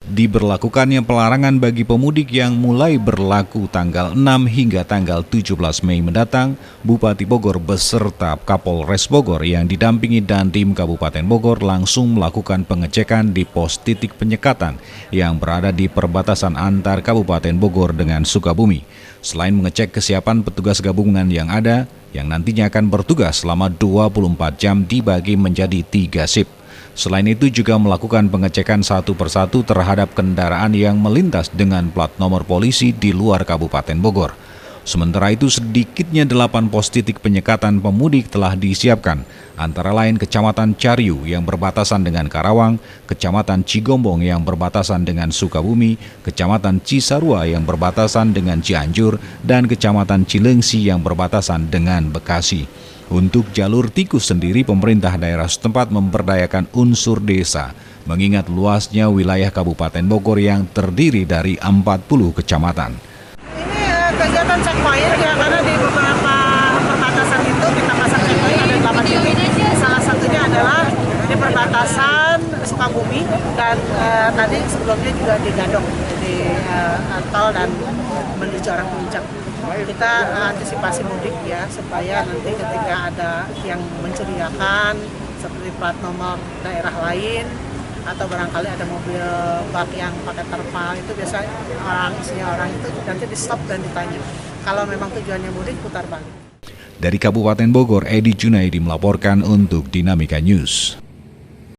Diberlakukannya pelarangan bagi pemudik yang mulai berlaku tanggal 6 hingga tanggal 17 Mei mendatang, Bupati Bogor beserta Kapolres Bogor yang didampingi Dandim Kabupaten Bogor langsung melakukan pengecekan di pos titik penyekatan yang berada di perbatasan antar Kabupaten Bogor dengan Sukabumi. Selain mengecek kesiapan petugas gabungan yang ada, yang nantinya akan bertugas selama 24 jam dibagi menjadi 3 shift. Selain itu juga melakukan pengecekan satu persatu terhadap kendaraan yang melintas dengan plat nomor polisi di luar Kabupaten Bogor. Sementara itu sedikitnya 8 pos titik penyekatan pemudik telah disiapkan, antara lain Kecamatan Cariu yang berbatasan dengan Karawang, Kecamatan Cigombong yang berbatasan dengan Sukabumi, Kecamatan Cisarua yang berbatasan dengan Cianjur, dan Kecamatan Cilengsi yang berbatasan dengan Bekasi. Untuk jalur tikus sendiri, pemerintah daerah setempat memberdayakan unsur desa, mengingat luasnya wilayah Kabupaten Bogor yang terdiri dari 40 kecamatan. Ini kegiatan checkpoint ya, karena di beberapa perbatasan itu kita pasang checkpoint ada 8 titik. Salah satunya adalah di perbatasan Sukabumi dan tadi sebelumnya juga di Gadok, di tol dan menuju arah puncak. Kita antisipasi mudik ya, supaya nanti ketika ada yang mencurigakan seperti plat nomor daerah lain atau barangkali ada mobil bak yang pakai terpal, itu biasa isinya orang itu nanti di stop dan ditanya. Kalau memang tujuannya mudik, putar balik. Dari Kabupaten Bogor, Edi Junaidi melaporkan untuk Dinamika News.